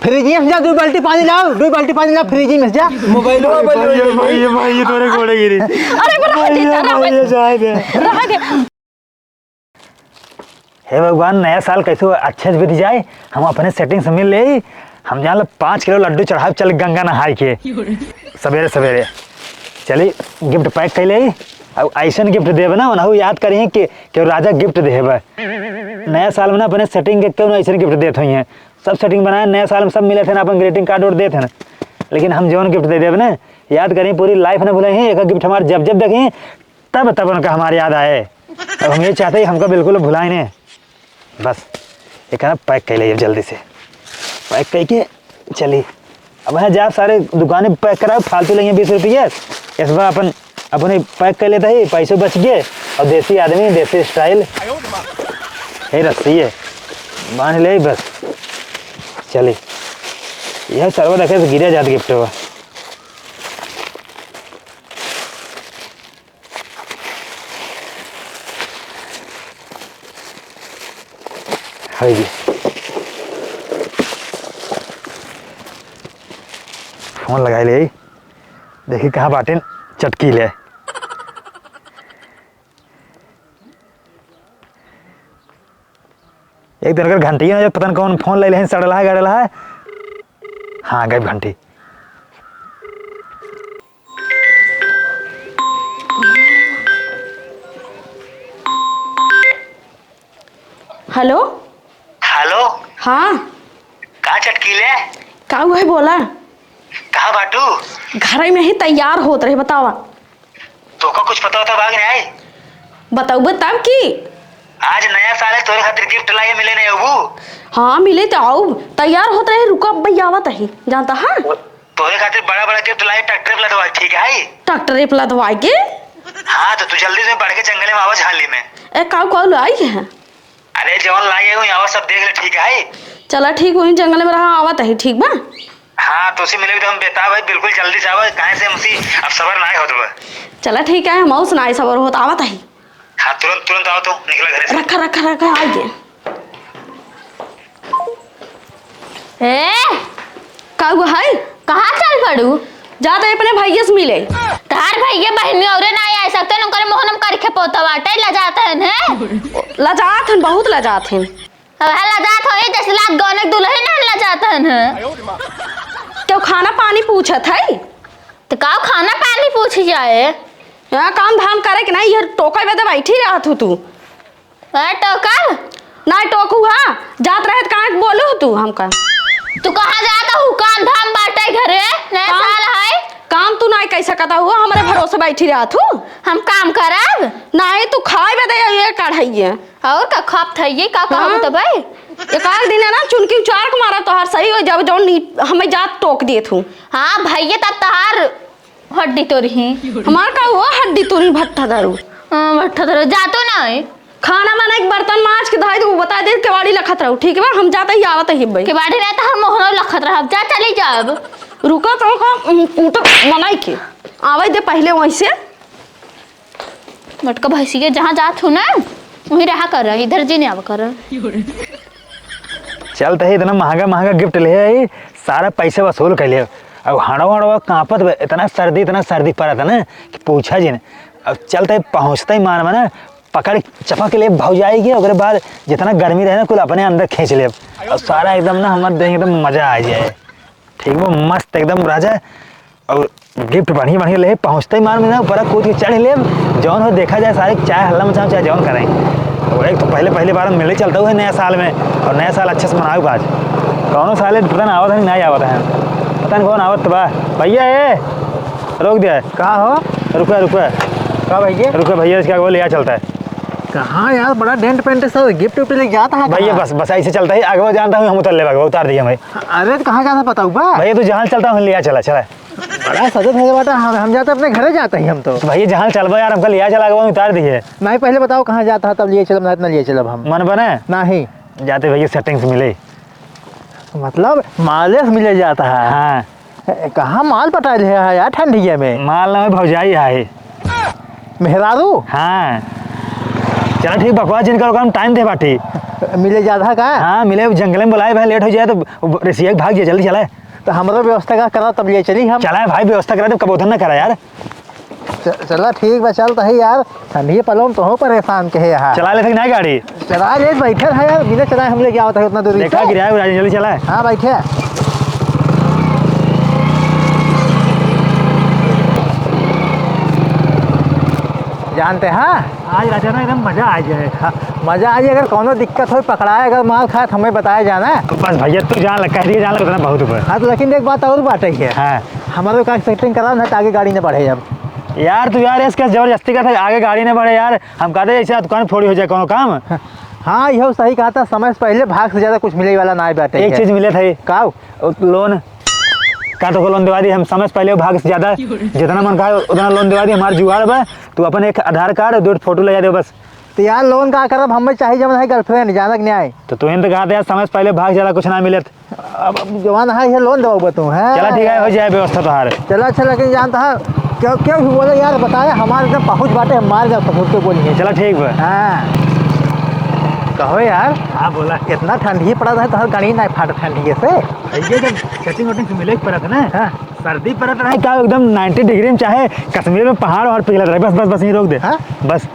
Fridge में जा 2 बाल्टी पानी लाओ, 2 बाल्टी पानी लाओ फ्रिज में जा। मोबाइल भाई तोरे घोड़े गिरी। अरे रह दे। हे भगवान, नया साल कैसे अच्छे से बीत जाए। हम अपने सेटिंग से मिल ले। हम जान 5 किलो लड्डू चढ़ाए चल गंगा नहाए के सवेरे सवेरे। चली गिफ्ट पैक कर ले। अब ऐसा गिफ्ट देवे ना वह याद करिए कि राजा गिफ्ट देवे। नया साल में ना अपने सेटिंग के क्यों ऐसे गिफ्ट देते हुई हैं। सब सेटिंग बनाए नया साल में सब मिले थे ना, अपन ग्रीटिंग कार्ड और देते हैं। लेकिन हम जौन गिफ्ट दे देवे ना याद करें पूरी लाइफ ना भूलें। एक गिफ्ट हमारे जब जब देखें तब उनका हमारे याद आए। अब हम ये चाहते हैं हमको बिल्कुल भुलाए नहीं। बस एक ना पैक कर लिया जल्दी से, पैक करके चली। अब है जा सारे दुकानें पैक कराओ, फालतू लेंगे 20 रुपये। इस बार अपन अपने पैक कर लेते ही पैसे बच गए। और देसी आदमी देसी स्टाइल है, रस्सी है बांध ले बस चली। यह सर्व देखे तो गिरा जात गिफ्ट हुआ। जी फोन लगा ले, देखिए कहाँ बाटे चटकी ले। एक दिन अगर घंटी है पता नहीं कौन फोन ले सड़ला है गड़ला है। हाँ गई घंटी। Hello hello. हाँ कहाँ चटकीले? का हुआ है बोला। कहाँ बाटू? घर में ही तैयार होत रहे बतावा। तो का कुछ पता होता भाग नहीं आई? बताऊ तब की आज नया साल है तोरे खातिर गिफ्ट लाए मिले नहीं अबू। हाँ मिले तो आओ तैयार होत रहे। रुको अब भैया आवत है जानता है। तोरे खातिर बड़ा बड़ा गिफ्ट लाए ट्रैक्टर पे लदवा। ठीक है ट्रैक्टर पे लदवाए के। हाँ तो तू जल्दी से बढ़ के जंगल में आवाज हाली में। ए काऊ आई है। अरे जवान लाए हूँ आवाज सब देख ले। ठीक है चला ठीक हुई जंगल में रहा आवत है ठीक बा। हाँ तो उसी मिले तो हम बेताब है बिल्कुल जल्दी से आवाज कहाँ से हमसी अब सबर ना हो तो। चला ठीक है हम सुनाई सबर होत आवत है। हाँ तुरंत तुरंत आओ तो निकला घर से। रखा आइए। का हुआ है कहाँ चल पड़ू? जाते अपने भैया से मिले। तार भैया बहनी और ना आ सकते न करे मोहनम करके पोता बाटे लजाते हैं। लजात हैं बहुत लजात हैं। अब लजात हो 10 लाख गौने दुल्हन न लजाते हैं। क्यों खाना पानी पूछत है तो का खाना पानी पूछ जाए। यहाँ काम धाम करे कि नहीं। यार टोका में तो बैठी रहा तू टोकर ना टोकू। हाँ जात रहे कहाँ बोलू तू हमका। तू कहाँ जाता हूँ? काम धाम बाटे घरे नया साल है। काम तू नहीं कैसा कहता हुआ हमारे भरोसे बैठी रहा तू। हम काम करब नहीं तू खाए बदे ये कढ़ाइए और का खप थइए का कहब तो भाई। एक दिन है ना चुनकी उचार के मारा तोहार सही हो जब जौन हमें जात टोक दिए तू। हाँ भैया तब तहार हड्डी तोरी हमार का हुआ हड्डी तोरी भट्टा दारू भट्टा दारू जातो नहीं। खाना माना एक बर्तन मांज के धाई तू बता दे केवाड़ी लखत रहो ठीक है। हम जाते ही आवत ही भाई केवाड़ी रहता हम मोहनो लखत रह जा चली जाब। रुका तो कूट मनाई के आवे दे पहले वहीं से। मटका भैंसी जहाँ जात हूँ ना वहीं रहा कर इधर जी नहीं आवा कर। चलते है इतना महंगा गिफ्ट ले आई सारा पैसे वसूल कर लिया। अब हड़वा कांपत इतना सर्दी पड़ा था ना कि पूछा जी ने। अब चलते पहुँचते ही मान ना पकड़ चपक ले भाव जाएगी। और बाद जितना गर्मी रहे ना कुल अपने अंदर खींच ले। और सारा एकदम ना हमारे देंगे एकदम मजा आ जाए। ठीक वो मस्त एकदम राजा। और गिफ्ट बढ़िया ले पहुँचते ही मान में ना ऊपर कूद के चढ़ ले। जौन हो देखा जाए सारे चाहे हल्ला मचाओ चाहे जौन करें। और एक तो पहले बार मिले चलता हुआ नया साल में। और नया साल अच्छे से मनाओ आज। कौन साल पता नहीं आवत है नहीं आवत है पता नहीं कौन आवत बा। भैया ये रोक दिया कहाँ हो? रुका का भैया? रुका भैया क्या बोले यहाँ चलता है। कहाँ यार बड़ा डेंट पेंट सब गिफ्ट विफ्ट लेके जाता है भैया बस ऐसे चलता है आगे जानता हूँ हम उतार दिया भाई। अरे तो कहाँ जाता पता हुआ भैया तू जहाँ चलता हूँ लिया चला बड़ा सजत है बेटा। हम जाते अपने घरे जाते हैं हम तो भैया जहाँ चलबा यार हमका लिया चला उतार दिए। नहीं पहले बताओ कहाँ जाता है तब लिए चलब ना इतना लिए चलब हम मन बने नहीं जाते भैया सेटिंग से मिले। मतलब माले से मिले जाता है। हाँ कहाँ माल पटा है यार ठंडिया में। माल ना भौजाई है मेहरारू। हाँ चलो ठीक बकवास जिनका टाइम दे बाटी मिले जाता का? हाँ मिले, जंगल में बुलाए भाई, लेट हो जाए तो रसिया भाग जाए, जल्दी चलाए। तो हमारा व्यवस्था का करा तब ये चली हम। चलाए भाई, व्यवस्था करा, तो कबूतर ना करा यार। चला ठीक बा, चल तही यार, ठंडी पलोम तो हो परेशान के है यहाँ। चला ले ना गाड़ी, चला ले, बैठे है यार, बिना चलाए हम ले क्या होता है उतना दूरी देखा से। गिरा है, जल्दी चलाए। हाँ बैठे। जानते हैं आज राजा ना एकदम मजा आ जाए। हाँ, मजा आ जाए। अगर कोनो दिक्कत हो, पकड़ाए, अगर माल खाए तो हमें बताया जाना। बस भैया तू जान लग, कह दिए जान लग उतना बहुत ऊपर। हाँ तो लेकिन एक बात और बात है, हाँ हमारे का सेटिंग करा ना, आगे गाड़ी न बढ़े। अब यार तू यार इसके जबरदस्ती का था, आगे गाड़ी नहीं बढ़े यार। हम कहते ऐसे दुकान फोड़ी हो जाए कोनो काम। हाँ यह सही कहा था, समय से पहले भाग से ज्यादा कुछ मिले वाला ना बैठे। एक चीज मिले थे, का लोन का तो लोन दिवा दी हम, समय से पहले भाग से ज्यादा जितना मन कहा उतना लोन दिवा दी। हमारे जुगाड़ बा, तू अपन एक आधार कार्ड और 2 फोटो ले जा दे बस। तो यार लोन का करब, हमें चाहिए जब है गर्लफ्रेंड, जानक नहीं आए। तो तुम तो कहा था यार समय से पहले भाग ज्यादा कुछ ना मिले। अब जवान है ये लोन दो तू है। चला ठीक है, हो जाए व्यवस्था तो हार। चला अच्छा, लेकिन जानता है क्यों क्यों भी बोले यार, बताया हमारे एकदम पहुँच बाटे, हम मार जाओ सबूत के बोलिए। चला ठीक बा। हाँ कहो यार। हाँ बोला। इतना ठंडी पड़ा था तो हर गाड़ी नहीं फाट ठंडी से। ये जब सेटिंग वेटिंग से मिले पड़ा था ना, हाँ सर्दी पड़ा था क्या एकदम 90 डिग्री में, चाहे कश्मीर में पहाड़ और पिघला रहे। बस बस बस यहीं रोक दे। हाँ? बस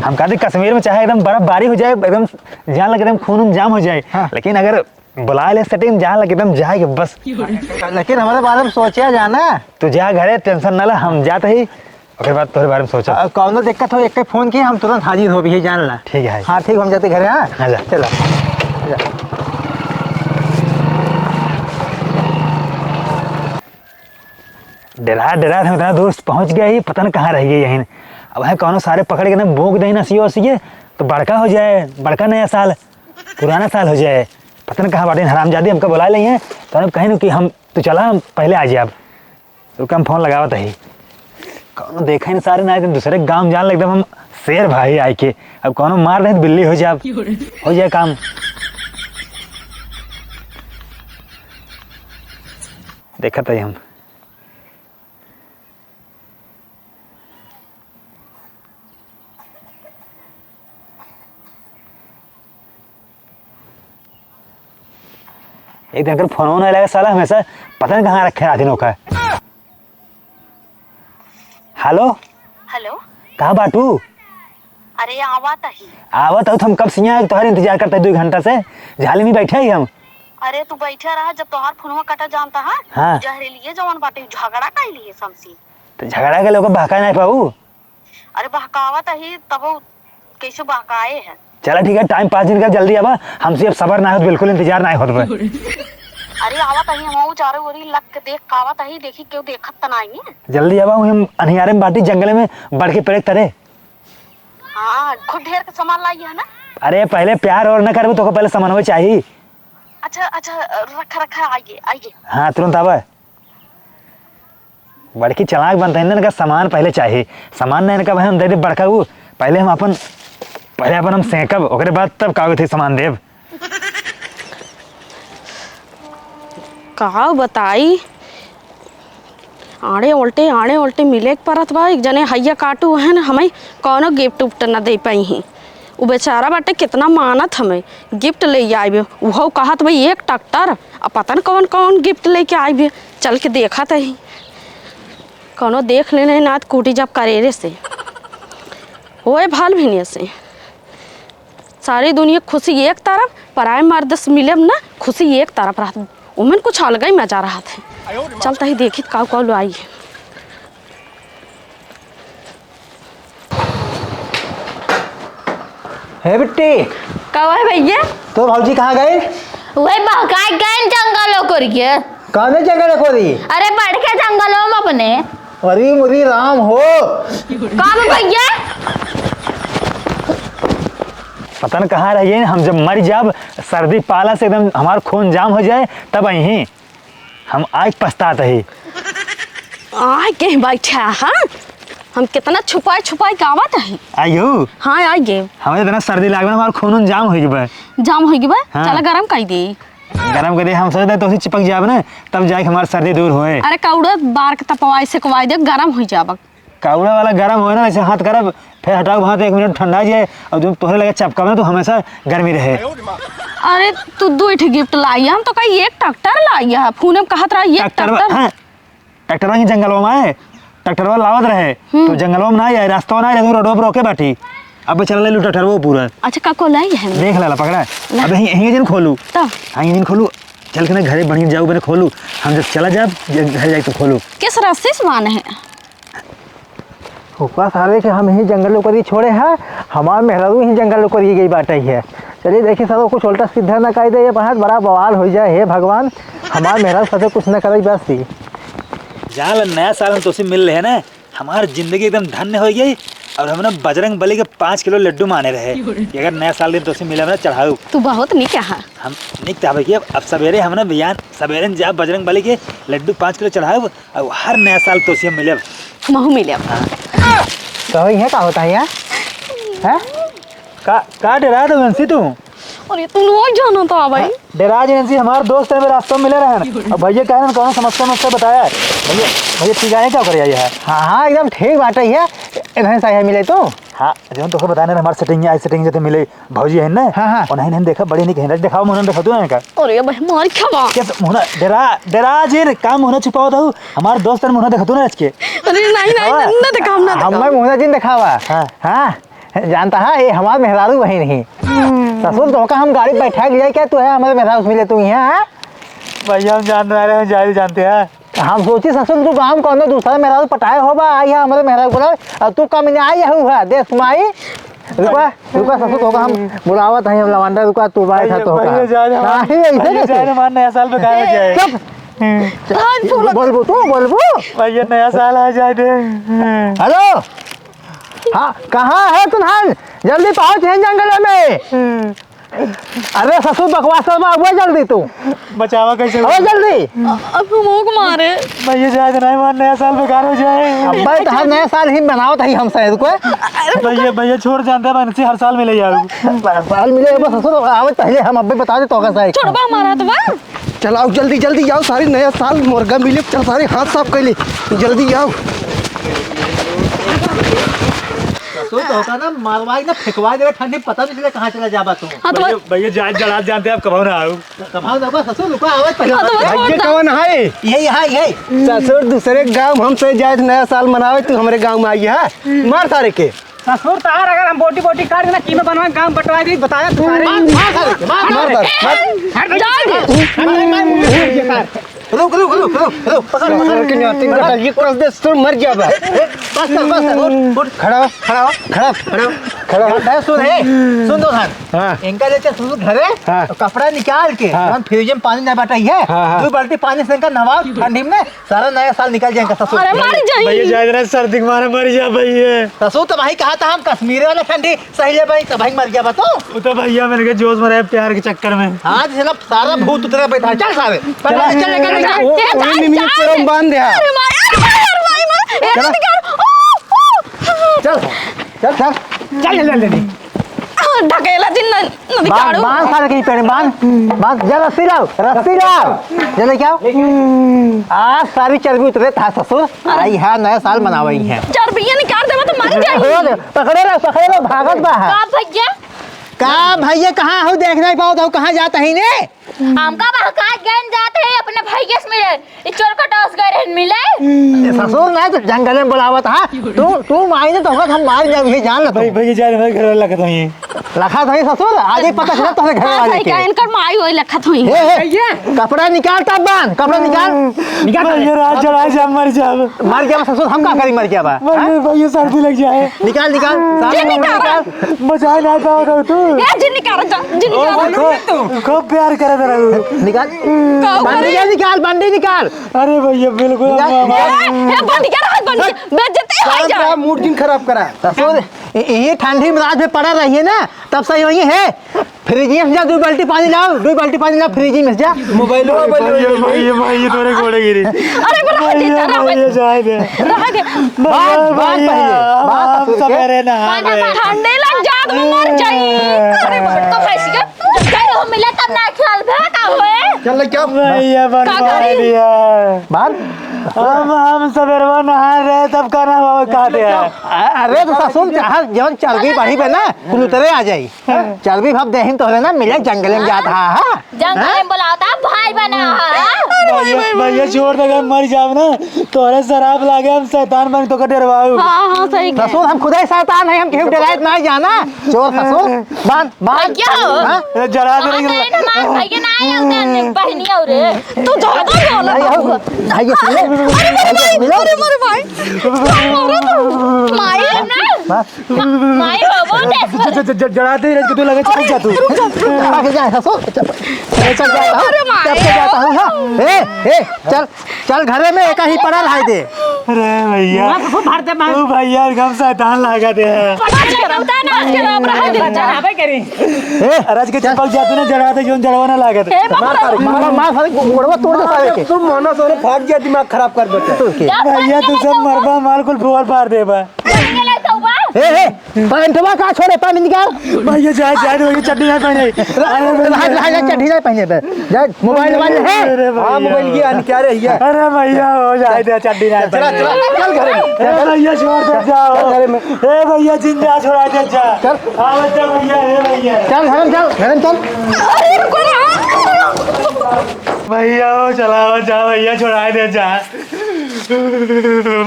हम कहते कश्मीर में चाहे एकदम बर्फबारी हो जाए, एकदम जान लगे एकदम खून जाम हो जाए। हाँ? लेकिन अगर बुला ले सेटिंग, जान लगे एकदम जाएगा बस। लेकिन हमारे बारे में सोचा जाना। तू जा घरे, टेंशन ना ला, हम जाते ही ओके बाद तोहरे बारे में सोचा। कौन दिक्कत हो एक फोन किए, हम तुरंत हाजिर हो भी जान ला। ठीक है। हाँ ठीक, हम जाते घरे। हाँ जा। चलो डरा डरा था, इतना दूर पहुंच गया ही, पता नहीं कहाँ रह गई यहीं। अब है कौनो सारे पकड़ के ना भोंक दे ना सीओ सीए, तो बड़का हो जाए, बड़का नया साल पुराना साल हो जाए। पता नहीं कहाँ बाटे हरामजादी, हमको बुला ली हैं तो हम कहें कि हम तो चला, हम पहले आ जाए। अब तो हम फोन लगावत ही, कौनो देखा ही नहीं सारे ना, दूसरे गाँव जान लग एकदम हम शेर भाई आए के। अब कौनो मार रहे तो बिल्ली हो जाए, हो जाए काम। देखा था हम। एक दिन अगर फोन नहीं लगा साला, हमेशा पता नहीं कहाँ रखे रात का। हेलो हेलो, कहाँ बाटू? अरे आवत ही। आवत हो, हम कब से यहाँ तुम्हारे इंतजार करते 2 घंटा से, झाली में बैठे ही हम। अरे तू बैठे रहा, जब तोहार फोनवा कटा जानता है। हाँ। जहरीलिए जवन बाटे झगड़ा का लिए समसी। तो झगड़ा के लोग बहका नहीं पाऊ। अरे बहकावत ही तब कैसे बहकाए है। चला ठीक है, टाइम 5 दिन का, जल्दी आवा, हमसे अब सबर ना हो, बिल्कुल इंतजार नहीं होता। अरे आवत ही, हम चारों ओरी लग के देख कावत ही, देखी क्यों देखत त नहीं है। जल्दी आवा, हम अनियारे में बाटी जंगल में बढ़ के पेड़ तरे। हाँ खूब ढेर के सामान लाई है ना। अरे पहले प्यार और न करबो तो पहले सामान चाहिए। अच्छा अच्छा, रखा रखा, आइए आइए। हाँ तुरंत आवा। बड़की चलाक बनता है इनका, सामान पहले चाहिए। सामान नहीं इनका भाई हम दे दे बड़का, वो पहले अपन हम सेकब, ओकरे बाद तब कागज थे सामान देव। कहा बताई, आड़े उल्टे मिले के परत बा। एक जने हैया काटू है ना, हमें कौनो गिफ्ट उफ्ट न दे पाई ही। वो बेचारा बाटे कितना मानत, हमें गिफ्ट ले आइबे। वो कहत भाई 1 ट्रैक्टर, अब पता न कौन कौन गिफ्ट लेके आइबे। चल के देखा ही, कौनो देख लेने ना कूटी जब करेरे से होए भाल भी से। सारी दुनिया खुशी एक तरफ, पराए मर्द से मिले ना खुशी एक तरफ रहा। उमन कुछ अलग ही मजा रहा था। चलता ही देखी काउ काउ लो आई। हे बिट्टी, कवा है भैया? तो भाजी कहाँ गए? वही बहकाए गए जंगलों को रिए। कहने जगह रखो दी। अरे बढ़ के जंगलों में अपने। अरे मुरी राम हो, काम भैया पता न कहाँ रहिए, हम जब मर जाब, सर्दी पाला से एकदम हमारा खून जाम हो जाए, तब यहीं हम आज पछताते ही। आ के बैठा। हाँ हम कितना छुपाई गावत है। आइयो हाँ आ गए। हमें इतना सर्दी लागल, हमारा खून जाम हो जाए। जाम हो गई। हाँ। चला गरम कर दे। गरम कर दे, हम सोचते तो उसी चिपक जाब ना, तब जाके हमारी सर्दी दूर होए। अरे कौड़ा बार के तपवाई से कवाई दे, गरम हो जाब। काउड़ा वाला गर्म हो ना वैसे हाथ करब फिर हटाओ वहाँ तो 1 मिनट ठंडा जाए और जब तोहरे लगे चपका में तो हमेशा गर्मी रहे। अरे तू 2 ठे गिफ्ट लाई हम तो कहीं एक ट्रैक्टर लाई है फोन में कहत रहा एक ट्रैक्टर। ट्रैक्टर ही जंगलों में है, ट्रैक्टर वाला लावत रहे तो जंगलों में ना आए रास्ता ना आए रोडों पर रोके बैठी। अब चल ले लू ट्रैक्टर वो पूरा। अच्छा काको लाई है देख ला पकड़ा अब यहीं दिन खोलू तब हाँ यहीं दिन खोलू चल के ना घरे बढ़िया जाऊ मैंने खोलू हम जब चला जाए घर जाए तो खोलू किस रास्ते से मान है ऊपर सारे के हम यही जंगल करी छोड़े हैं हमारे मेहरारू ही जंगल करी गई बात है। चलिए देखिए सब कुछ उल्टा सीधा न कर दे ये बहुत बड़ा बवाल हो जाए। हे भगवान हमारे मेहरारू साथे कुछ न करे बस थी। जहाँ नया साल में तुझसे मिल रहे हैं ना हमारी जिंदगी एकदम धन्य हो गई और हमने बजरंग बली के 5 किलो लड्डू माने रहे कि अगर नया साल दिन तुझसे मिले ना चढ़ाऊ तू बहुत नहीं कहा हम नहीं चाहे कि अब सवेरे हमने बयान सवेरे जा बजरंग बली के लड्डू 5 किलो चढ़ाऊ और हर नया साल तुझसे मिले महू मिले तो ये क्या होता है यार है का डरा दो बंसी तू अरे तू नहीं जाना था भाई डेराज एजेंसी हमारे दोस्त है मेरे रास्ते में मिले रहे अब भैया कह रहे कौन समस्या में उससे बताया भैया भैया ठीक है क्या कर है। हाँ हाँ एकदम ठीक बात है इधर से है मिले तो हाँ जो तो बताने हमारे सेटिंग आई सेटिंग जैसे मिले भौजी है ना हाँ हाँ और नहीं देखा बड़ी नहीं कहीं दिखाओ मुन्ना दिखा दो का अरे भाई मार खवा क्या मुन्ना डेराज काम मुन्ना छुपाओ था हमारे दोस्त ने मुन्ना दिखा दो ना इसके अरे नहीं नहीं ना दिखा ना हमारे मुन्ना जी दिखावा हाँ जानता है ये हमारे मेहरारू वही नहीं ससुर तो का हम गाड़ी बैठा गया क्या तू है हमारे मेहरारू मिले तू यहाँ भैया हम जान रहे हैं जारी जानते हैं हम सोची ससुर तू काम कौन दूसरा मेहरारू पटाए होगा आई है हमारे मेहरारू बोला और तू कम आई है देश माई रुका रुका ससुर तो हम बुलावत है हम लवांडा रुका तू बाई था तो नया साल पे कहा जाए बोलबो तू बोलबो भैया नया साल आ जाए हेलो हाँ कहाँ है तुम्हारे जल्दी पहुँच है जंगल में। अरे ससुर बकवास अब जल्दी तू बचावा कैसे अब जल्दी अब मुंह मारे भैया जाए नहीं मान नया साल बेकार हो जाए अब भाई तो हर नया साल ही बनाओ था हम शायद को भैया भैया छोड़ जानते हैं बनसी हर साल मिले यार साल मिले ससुर आवे पहले हम अब बता दे तो कैसा है छोड़बा मारा तो बा चलाओ जल्दी जल्दी जाओ सारी नया साल मुर्गा मिले चल सारे हाथ साफ कर ले जल्दी आओ तो होता ना मारवाई ना फेंकवा दे ठंडी पता नहीं चले कहाँ चला जाबा तू भैया जाए जला जानते हैं आप कब ना आओ कमाओ दबा ससुर रुको आवे पहले भाग्य कौन है यही ससुर दूसरे गांव हमसे जाए नया साल मनावे तू हमारे गांव में आई है मार सारे के ससुर तार अगर हम बोटी बोटी काट देना कीमे बनवा काम बटवा दी बताया तुम्हारे रुक रुक रुक रुक पकड़ के नहीं ये क्रॉस दे सुन मर गया बस बस खड़ा खड़ा खड़ा खड़ा खड़ा सुन है सुन दो हाँ इनका लेते ससुर घरे हाँ कपड़ा निकाल के फ्रिज में पानी ना बैठाई है 2 बाल्टी पानी से इनका नवाब ठंडी में सारा नया साल निकल जाएगा ससुर। अरे मर जाएंगे भैया जाए रहे सर्दी के मारे मर जा भैया ससुर तो भाई कहा था हम कश्मीर वाले ठंडी सही है भाई तो भाई मर गया बताओ वो तो भैया मेरे के जोश में रहे प्यार के चक्कर में हाँ जिसने सारा भूत उतरा बैठा चल सारे बांध दे चल चल चल चल जल्दी ढकेला दिन नदी बांध काढ़ू बांध सारे कहीं पेड़ बांध जल रस्सी लाओ जल्दी क्या आज सारी चर्बी उतरे था ससुर आई है नया साल मनावई है चर्बियां निकाल देवा तो मर जाएगी पकड़े लो भागत बा का भैया का भैया कहाँ हो देख नहीं पाओ तो कहाँ जाता ही ने हमका बहका गन जाते हैं अपने भैया से मिले चोर कटोस गए मिले ससुर ना तो जंगल में बुलावत हा तू माई ने तो हम मार जाए ये जान लो भैया जाए मेरे घर लगा था ये लखा था ससुर आज ही पता चला तो घर वाले के इनकर माई होई लखत हुई कपड़ा निकाल तब बांध कपड़ा निकाल भैया रात जला जा मर जा मर गया ससुर हम का करी मर गया बा भैया सर्दी लग जाए निकाल सारे निकाल बचा ना पाओ तू ए जिन निकाल खूब प्यार करे निकाल बंडी निकाल अरे भैया बिल्कुल बंदी कर बेइज्जती हो जा मूड दिन खराब करा ससुर ये ठंडी में रात में पड़ा रही है ना तब सही वही है फ्रिज में जा 2 बाल्टी पानी लाओ फ्रिज में जा मोबाइल भैया तोरे घोड़े गिरी अरे भैया जाए दे बात सवेरे ना ठंडे लग जात में मर जाई अरे तो भैंस का मिला तब ना खेल भे का होए चल क्या भैया बनवा दिया बाल हम सवेरवा नहा रहे तब कहना बाबा कहते हैं अरे तो ससुर जहाँ जब चर्बी बढ़ी पे ना कुल उतरे आ जाई चर्बी भाव देहिन तो ना मिले जंगल में जाता है जंगल में बुलाता भाई बना भैया छोड़ देगा मर जाओ ना तोरे शराब लागे हम शैतान बन तो का डरवाऊ हाँ सही कहे। ससुर हम खुद ही शैतान है हम केहू डराइत ना जाना चोर ससुर बांध बांध क्या हो? हाँ? जरा दे भैया ना आए उनके बहनी और तू ज्यादा बोला भाई सुन ले अरे मेरे भाई माई माई हो वो दे जरा दे रज तू लगे चल जा तू आगे जा ससुर चल जाता हूँ तब से जाता हूँ हाँ ए चल चल घरे में एक ही पड़ा रहा दे अरे भैया तू भैया हम शैतान लगा दे रज के चपक जातू ना जरा दे जोन जड़वा ना लागत मार सारे गोड़वा तोड़ दे सारे के तुम माना सोने भाग गया दिमाग खराब कर बैठे भैया तू सब मरबा माल कुल फोड़ पार दे बा ए पैंटवा का छोड़े पैंट निकाल भैया जा जा भैया चड्डी ना पहने रहा चढ़ी जाए पहने पे जा मोबाइल वाले है हाँ मोबाइल की आने क्या रही है अरे भैया हो जाए दे चड्डी ना चला चला चल घर में ए भैया छोड़ दे जाओ घर में ए भैया जिंदा छोड़ा दे जा चल आ बच्चा भैया ए भैया चल घर में चल भैया हो चला जा भैया छोड़ा दे जा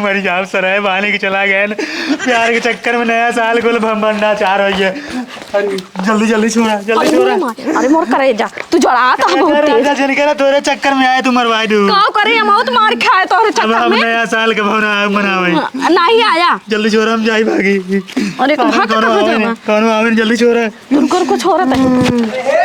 मरी जाओ सराय बहाने के चला गए प्यार के चक्कर में नया साल को भंबंडा चार हो गया जल्दी जल्दी छोड़ा जल्दी छोड़ा अरे मोर करे जा तू जड़ा तो बहुत तेज राजा चल के ना तोरे चक्कर में आए तू मरवाई दू का करे हम तो मार खाए तोरे अब चक्कर हम में नया साल का भवना मनावे नहीं आया जल्दी छोड़ा हम जाई भागी अरे तो भाग कहां जावा कौन आवे जल्दी छोड़ा तुमको कुछ हो रहा है